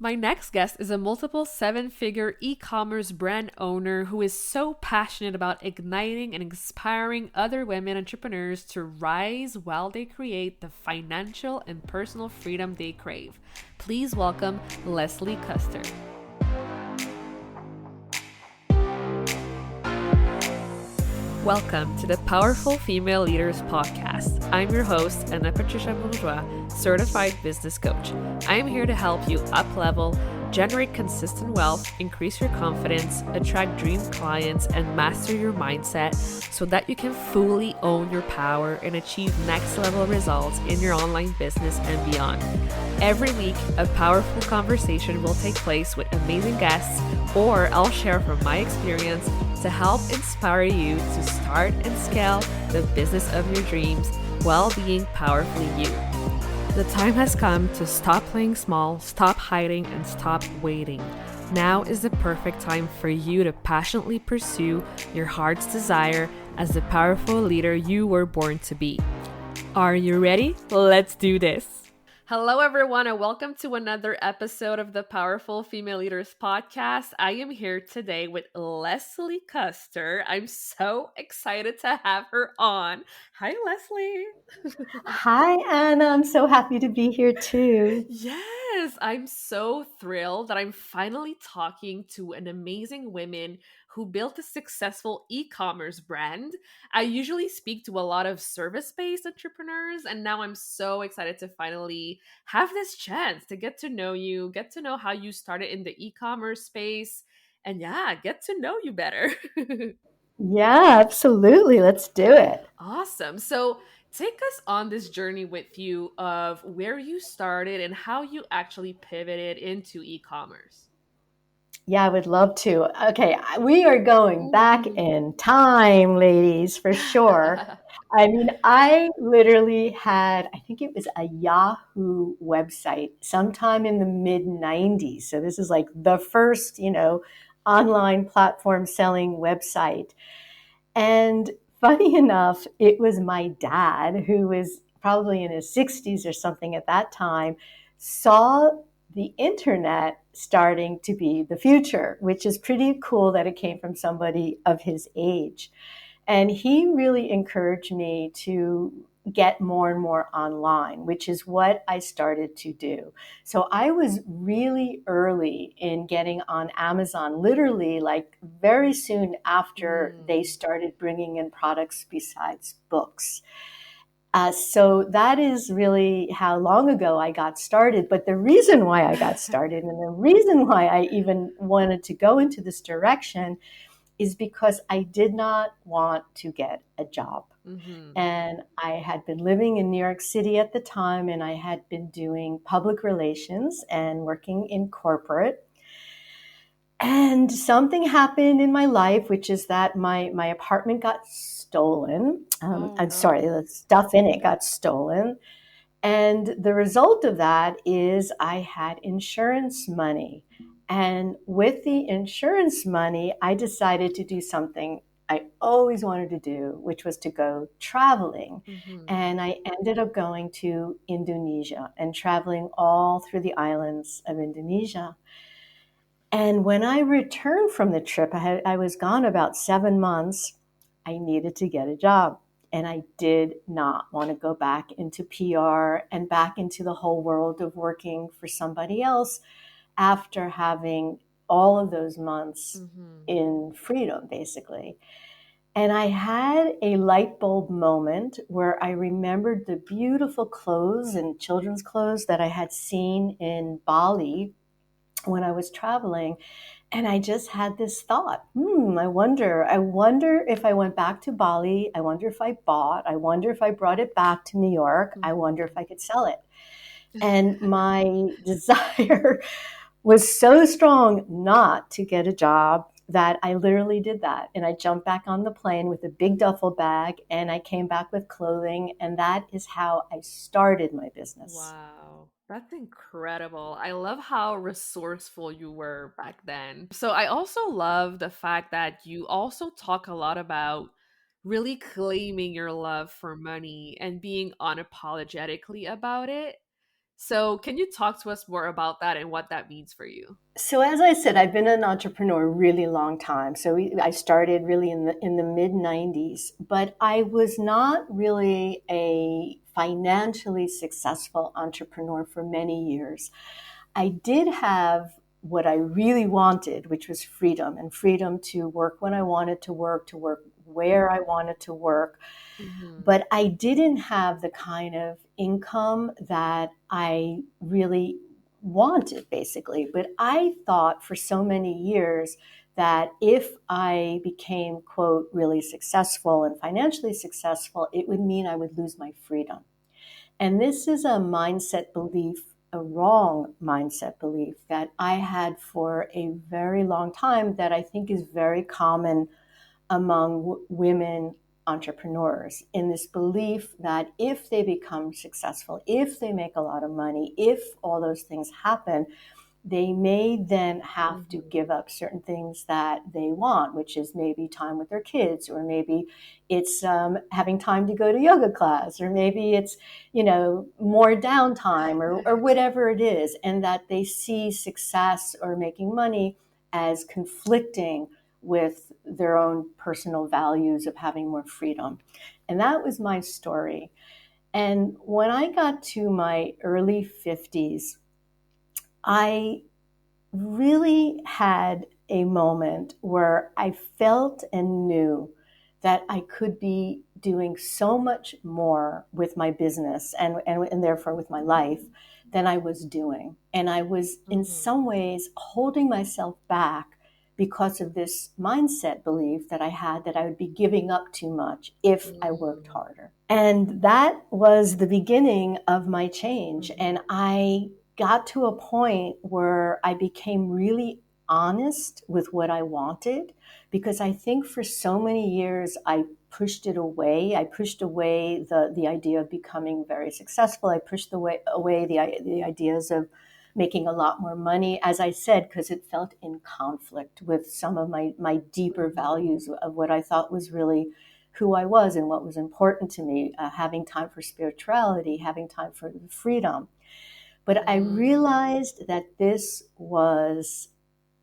My next guest is a multiple seven-figure e-commerce brand owner who is so passionate about igniting and inspiring other women entrepreneurs to rise while they create the financial and personal freedom they crave. Please welcome Leslie Kuster. Welcome to the Powerful Female Leaders Podcast. I'm your host, Anna Patricia Bourgeois, certified business coach. I am here to help you up-level, generate consistent wealth, increase your confidence, attract dream clients, and master your mindset so that you can fully own your power and achieve next-level results in your online business and beyond. Every week, a powerful conversation will take place with amazing guests, or I'll share from my experience to help inspire you to start and scale the business of your dreams while being powerfully you. The time has come to stop playing small, stop hiding, and stop waiting. Now is the perfect time for you to passionately pursue your heart's desire as the powerful leader you were born to be. Are you ready? Let's do this. Hello, everyone, and welcome to another episode of the Powerful Female Leaders Podcast. I am here today with Leslie Kuster. I'm so excited to have her on. Hi, Leslie. Hi, Anna. I'm so happy to be here too. Yes, I'm so thrilled that I'm finally talking to an amazing woman who built a successful e-commerce brand. I usually speak to a lot of service-based entrepreneurs, and now I'm so excited to finally have this chance to get to know you, get to know how you started in the e-commerce space, and yeah, get to know you better. Yeah, absolutely. Let's do it. Awesome. So take us on this journey with you of where you started and how you actually pivoted into e-commerce. Yeah, I would love to. Okay, we are going back in time, ladies, for sure. I mean, I literally had, I think it was a Yahoo website sometime in the mid 90s. So this is like the first, online platform selling website. And funny enough, it was my dad, who was probably in his 60s or something at that time, saw the internet starting to be the future, which is pretty cool that it came from somebody of his age. And he really encouraged me to get more and more online, which is what I started to do. So I was really early in getting on Amazon, literally like very soon after they started bringing in products besides books. So that is really how long ago I got started. But the reason why I got started and the reason why I even wanted to go into this direction is because I did not want to get a job. And I had been living in New York City at the time, and I had been doing public relations and working in corporate. And something happened in my life, which is that my apartment got stolen. I'm sorry, the stuff in it got stolen. And the result of that is I had insurance money. And with the insurance money, I decided to do something I always wanted to do, which was to go traveling. And I ended up going to Indonesia and traveling all through the islands of Indonesia. And when I returned from the trip, I was gone about 7 months. I needed to get a job. And I did not want to go back into PR and back into the whole world of working for somebody else after having all of those months in freedom, basically. And I had a light bulb moment where I remembered the beautiful clothes and children's clothes that I had seen in Bali when I was traveling. And I just had this thought, I wonder if I went back to Bali, I wonder if I bought, I wonder if I brought it back to New York, I wonder if I could sell it. And my desire was so strong not to get a job that I literally did that. And I jumped back on the plane with a big duffel bag and I came back with clothing. And that is how I started my business. Wow, that's incredible. I love how resourceful you were back then. So I also love the fact that you also talk a lot about really claiming your love for money and being unapologetically about it. So, can you talk to us more about that and what that means for you? So as I said, I've been an entrepreneur a really long time. I started really in the mid 90s, but I was not really a financially successful entrepreneur for many years. I did have what I really wanted, which was freedom, and freedom to work when I wanted to work where I wanted to work. Mm-hmm. But I didn't have the kind of income that I really wanted, basically. But I thought for so many years that if I became, quote, really successful and financially successful, it would mean I would lose my freedom. And this is a mindset belief, a wrong mindset belief that I had for a very long time that I think is very common among women entrepreneurs, in this belief that if they become successful, if they make a lot of money, if all those things happen, they may then have to Mm-hmm. give up certain things that they want, which is maybe time with their kids, or maybe it's having time to go to yoga class, or maybe it's, more downtime, or whatever it is, and that they see success or making money as conflicting with their own personal values of having more freedom. And that was my story. And when I got to my early 50s, I really had a moment where I felt and knew that I could be doing so much more with my business and therefore with my life than I was doing. And I was in Mm-hmm. some ways holding myself back because of this mindset belief that I had that I would be giving up too much if I worked Mm-hmm. harder. And that was the beginning of my change. And Mm-hmm. I got to a point where I became really honest with what I wanted, because I think for so many years I pushed it away. I pushed away the idea of becoming very successful. I pushed away the ideas of making a lot more money, as I said, because it felt in conflict with some of my deeper Mm-hmm. values of what I thought was really who I was and what was important to me, having time for spirituality, having time for freedom. But I Mm-hmm. realized that this was,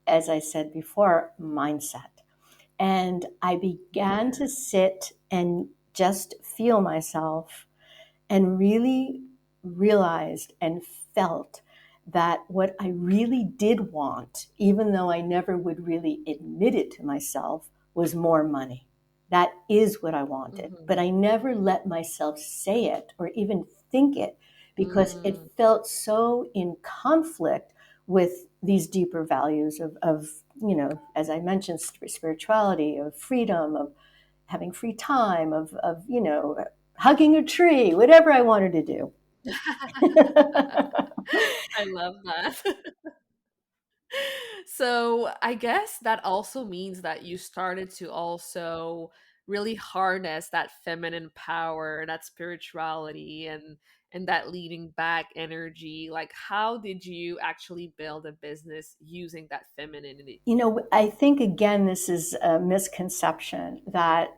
as I said before, mindset. And I began to sit and just feel myself and really realized and felt that what I really did want, even though I never would really admit it to myself, was more money. That is what I wanted. But Mm-hmm. I never let myself say it or even think it, because it Mm-hmm. felt so in conflict with these deeper values of as I mentioned, spirituality, of freedom, of having free time, of hugging a tree, whatever I wanted to do. I love that. So I guess that also means that you started to also really harness that feminine power, that spirituality, and that leading back energy. Like, how did you actually build a business using that femininity? I think again, this is a misconception that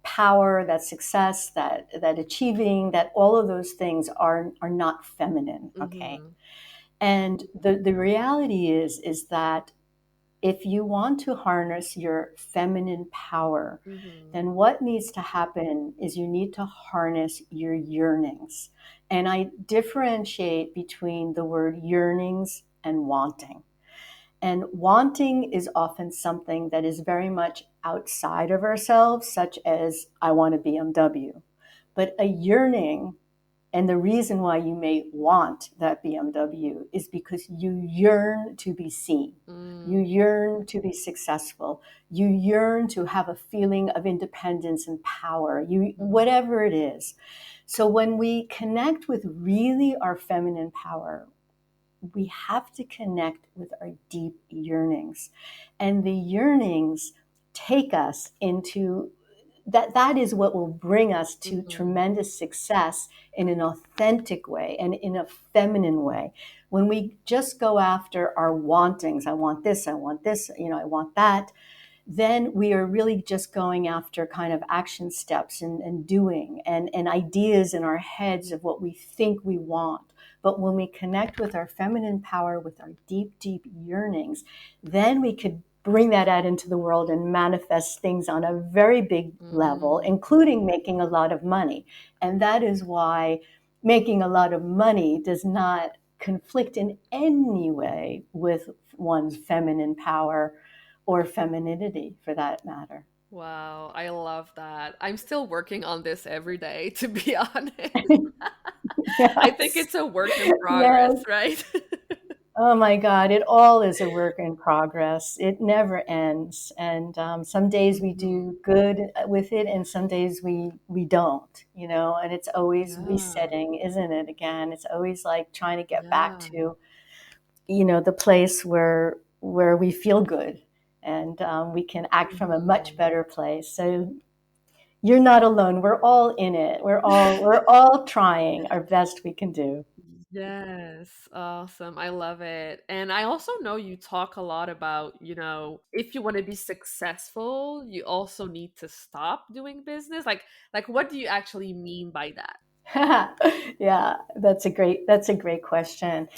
power, that success, that achieving, that all of those things are not feminine. Okay, Mm-hmm. and the reality is that if you want to harness your feminine power, Mm-hmm. then what needs to happen is you need to harness your yearnings. And I differentiate between the word yearnings and wanting. And wanting is often something that is very much outside of ourselves, such as, I want a BMW. But a yearning, and the reason why you may want that BMW, is because you yearn to be seen. You Mm-hmm. yearn to be successful. You yearn to have a feeling of independence and power. Whatever it is. So when we connect with really our feminine power, we have to connect with our deep yearnings. And the yearnings take us into that is what will bring us to Mm-hmm. tremendous success in an authentic way and in a feminine way. When we just go after our wantings, I want this, I want this, I want that, then we are really just going after kind of action steps and doing and ideas in our heads of what we think we want. But when we connect with our feminine power, with our deep, deep yearnings, then we could bring that out into the world and manifest things on a very big level, Mm. including making a lot of money. And that is why making a lot of money does not conflict in any way with one's feminine power or femininity for that matter. Wow, I love that. I'm still working on this every day, to be honest. I think Yes. it's a work in progress, Yes. right? Oh my God, it all is a work in progress. It never ends. And some days we Mhm. do good with it, and some days we don't, and it's always Yeah, resetting, isn't it? Again, it's always like trying to get back yeah. to, the place where we feel good and we can act from a much Mhm. better place. So you're not alone. We're all in it. We're all trying our best we can do. Yes, awesome. I love it. And I also know you talk a lot about, if you want to be successful, you also need to stop doing business. Like what do you actually mean by that? Yeah, that's a great question.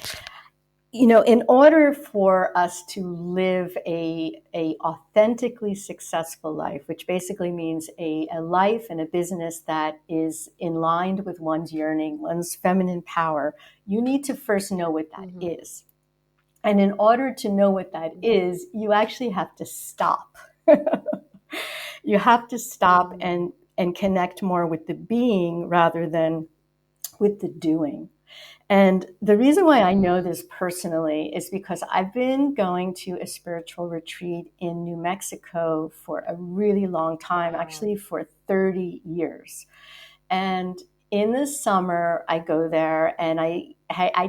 In order for us to live a authentically successful life, which basically means a life and a business that is in line with one's yearning, one's feminine power, you need to first know what that Mhm. is. And in order to know what that Mhm. is, you actually have to stop. You have to stop Mhm. and connect more with the being rather than with the doing. And the reason why I know Mhm. this personally is because I've been going to a spiritual retreat in New Mexico for a really long time, Wow. actually for 30 years. And in the summer, I go there and I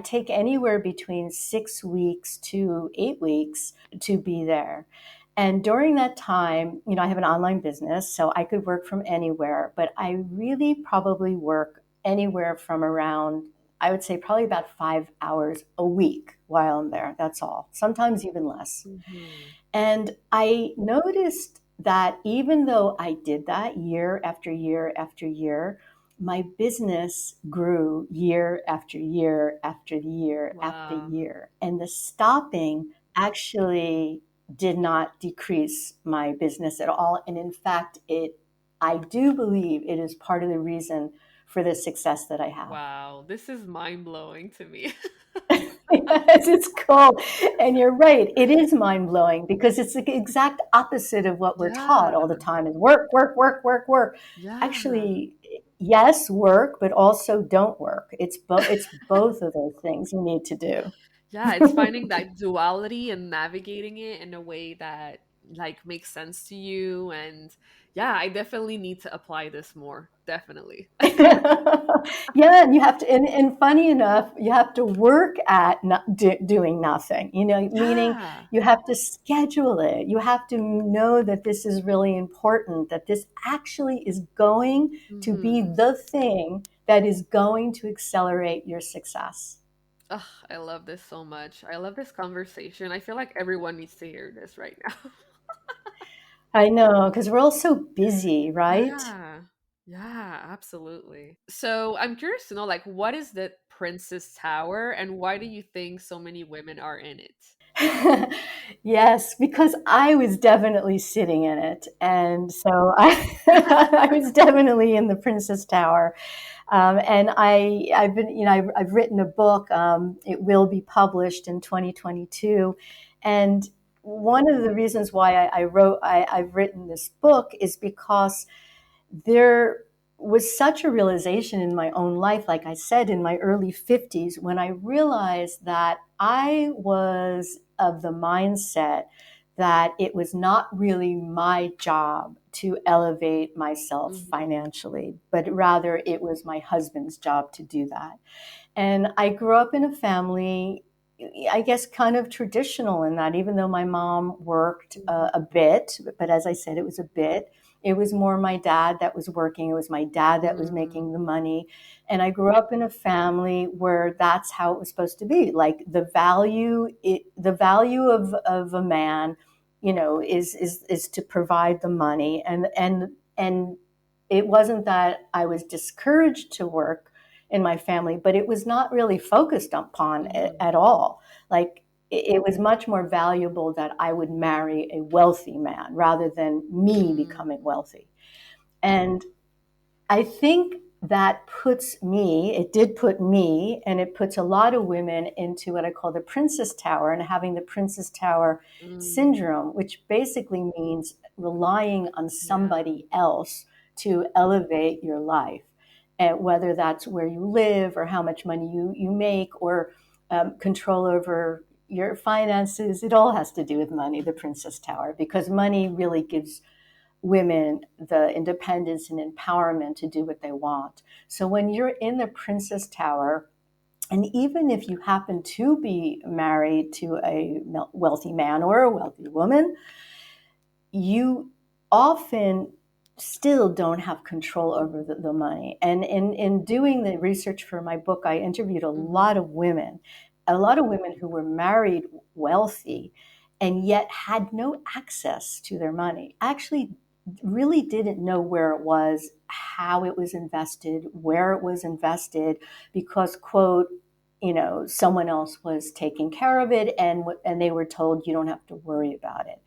take anywhere between 6 weeks to 8 weeks to be there. And during that time, I have an online business, so I could work from anywhere, but I really probably work anywhere from around, I would say, probably about 5 hours a week while I'm there. That's all, sometimes even less. Mhm. And I noticed that even though I did that year after year after year, my business grew year after year after year after Wow. year. And the stopping actually did not decrease my business at all. And in fact, I do believe it is part of the reason for the success that I have. Wow. This is mind-blowing to me. Yes, it's cool. And you're right. It is mind blowing because it's the exact opposite of what we're taught Yeah. all the time is work, work, work, work, work. Yeah. Actually, yes, work, but also don't work. It's both of those things you need to do. Yeah, it's finding that duality and navigating it in a way that makes sense to you. And yeah, I definitely need to apply this more. Definitely. Yeah, and you have to, and funny enough, you have to work at doing nothing, meaning Yeah. you have to schedule it. You have to know that this is really important, that this actually is going to be Hmm. the thing that is going to accelerate your success. Ugh, I love this so much. I love this conversation. I feel like everyone needs to hear this right now. I know, because we're all so busy, right? Yeah. Yeah, absolutely. So I'm curious to know, what is the Princess Tower and why do you think so many women are in it? Yes, because I was definitely sitting in it. And so I was definitely in the Princess Tower. And I've been, I've written a book. It will be published in 2022. And one of the reasons why I've written this book is because there was such a realization in my own life, like I said, in my early 50s, when I realized that I was of the mindset that it was not really my job to elevate myself Hmm. financially, but rather it was my husband's job to do that. And I grew up in a family, I guess, kind of traditional in that, even though my mom worked a Hmm. bit, but as I said, it was a bit. It was more my dad that was working. It was my dad that was Hmm. making the money. And I grew up in a family where that's how it was supposed to be. Like the value of a man, is to provide the money. And it wasn't that I was discouraged to work. in my family, but it was not really focused upon Mm-hmm. at all. Like it was much more valuable that I would marry a wealthy man rather than me becoming wealthy. And I think that it did put me, and it puts a lot of women into what I call the princess tower and having the princess tower Mm, syndrome, which basically means relying on yeah. somebody else to elevate your life. And whether that's where you live or how much money you make or control over your finances, it all has to do with money, the princess tower, because money really gives women the independence and empowerment to do what they want. So when you're in the princess tower, and even if you happen to be married to a wealthy man or a wealthy woman, you often still don't have control over the money. And in doing the research for my book, I interviewed Mm-hmm. a lot of women who were married wealthy and yet had no access to their money. Actually, really didn't know where it was, how it was invested, where it was invested, because, quote, someone else was taking care of it, and they were told you don't have to worry about it.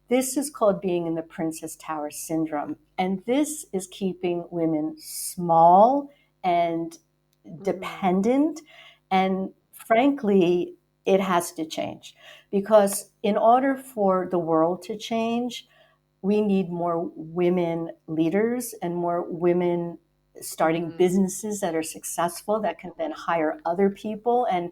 This is called being in the Princess Tower syndrome. And this is keeping women small and Mm-hmm. dependent. And frankly, it has to change because in order for the world to change, we need more women leaders and more women starting Mm-hmm. businesses that are successful that can then hire other people, and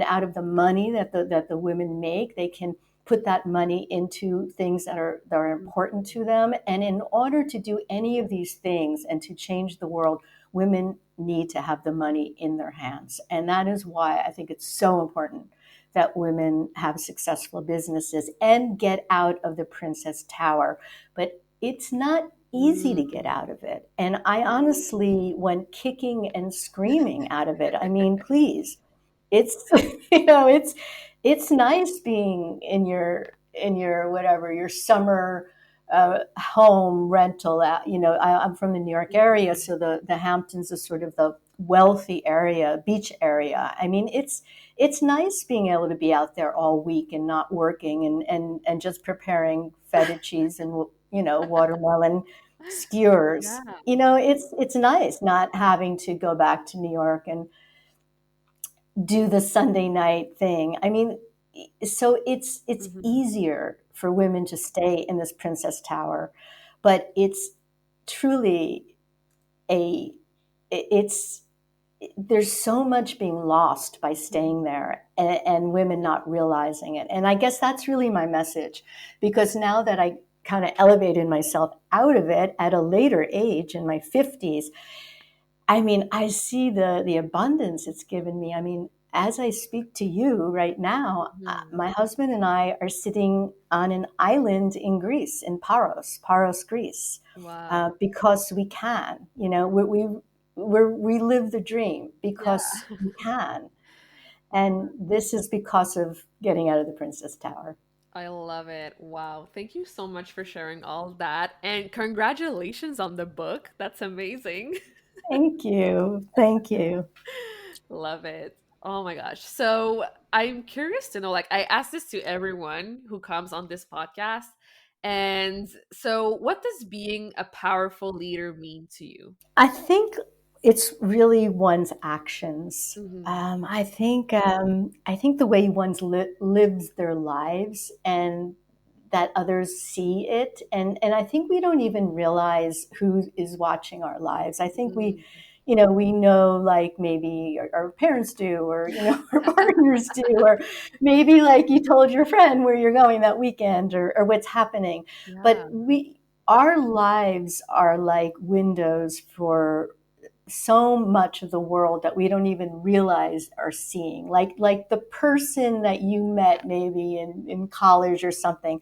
out of the money that the women make, they can put that money into things that are important to them. And in order to do any of these things and to change the world, women need to have the money in their hands. And that is why I think it's so important that women have successful businesses and get out of the princess tower. But it's not easy to get Mm. out of it. And I honestly went kicking and screaming out of it. I mean, please, it's it's nice being in your whatever your summer home rental. I'm from the New York area, Mm-hmm. so the Hamptons is sort of the wealthy area, beach area. I mean, it's nice being able to be out there all week and not working and just preparing feta cheese and watermelon skewers. Yeah. It's nice not having to go back to New York and do the Sunday night thing. I mean, so it's Mm-hmm. easier for women to stay in this princess tower, but it's truly a it's there's so much being lost by staying there, and women not realizing it. And I guess that's really my message, because now that I kind of elevated myself out of it at a later age in my 50s, I mean, I see the abundance it's given me. I mean, as I speak to you right now, Mm-hmm. my husband and I are sitting on an island in Greece, in Paros, Greece, Wow. because we can. We live the dream Yeah. because we can, and this is because of getting out of the Princess Tower. I love it. Wow. Thank you so much for sharing all that. And congratulations on the book. That's amazing. Thank you, thank you. Love it. Oh my gosh. So I'm curious to know, like, I ask this to everyone who comes on this podcast. And so, what does being a powerful leader mean to you? I think it's really one's actions. Hmm. I think the way lives their lives, and that others see it, and I think we don't even realize who is watching our lives. I think Mm. we know, like maybe our parents do, or our partners do, or maybe like you told your friend where you're going that weekend, or what's happening. But Yeah. our lives are like windows for so much of the world that we don't even realize are seeing. Like the person that you met maybe in college or something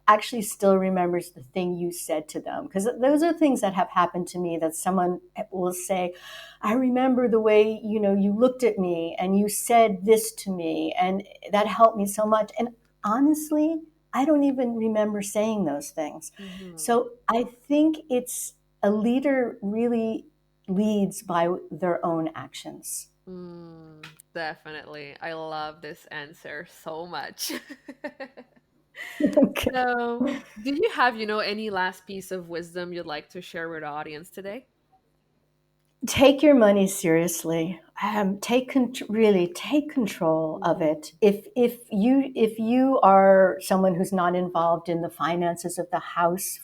actually still remembers the thing you said to them, because those are things that have happened to me, that someone will say, I remember the way you looked at me and you said this to me, and that helped me so much. And honestly, I don't even remember saying those things. Hmm. So I think it's a leader really leads by their own actions. Definitely. I love this answer so much. Okay. So, do you have, any last piece of wisdom you'd like to share with the audience today? Take your money seriously. Really take control of Mhm. it. If you are someone who's not involved in the finances of the house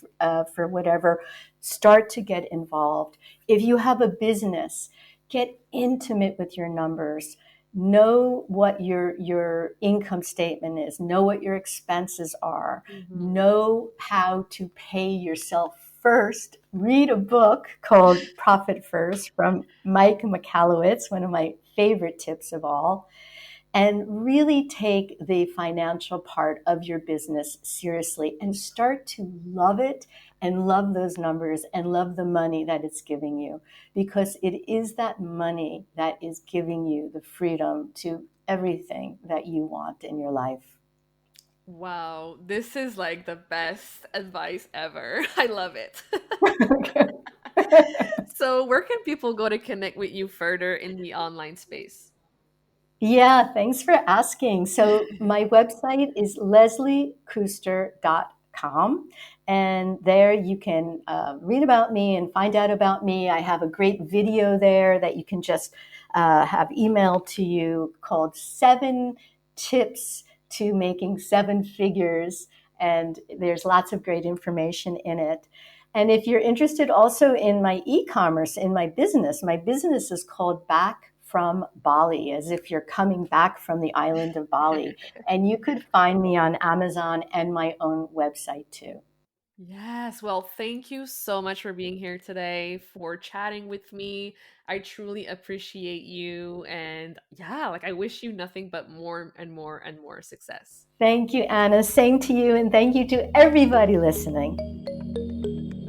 for whatever, start to get involved. If you have a business, get intimate with your numbers. Know what your income statement is. Know what your expenses are. Mhm. Know how to pay yourself first. Read a book called Profit First from Mike Michalowicz, one of my favorite tips of all, and really take the financial part of your business seriously and start to love it and love those numbers and love the money that it's giving you, because it is that money that is giving you the freedom to everything that you want in your life. Wow, this is like the best advice ever. I love it. So, where can people go to connect with you further in the online space? Yeah, thanks for asking. So my website is lesliekuster.com, and there you can read about me and find out about me. I have a great video there that you can just have emailed to you called 7 Tips to Making 7 Figures. And there's lots of great information in it. And if you're interested also in my e-commerce, in my business is called Back From Bali, as if you're coming back from the island of Bali. And you could find me on Amazon and my own website too. Yes, well, thank you so much for being here today, for chatting with me. I truly appreciate you. And yeah, like I wish you nothing but more and more and more success. Thank you, Anna. Same to you. And thank you to everybody listening.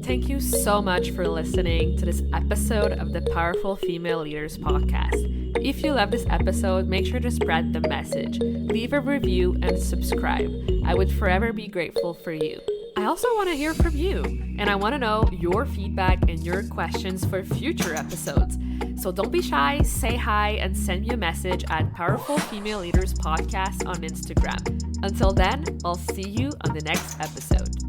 Thank you so much for listening to this episode of the Powerful Female Leaders podcast. If you love this episode, make sure to spread the message, leave a review, and subscribe. I would forever be grateful for you. I also want to hear from you, and I want to know your feedback and your questions for future episodes. So don't be shy, say hi, and send me a message at Powerful Female Leaders Podcast on Instagram. Until then, I'll see you on the next episode.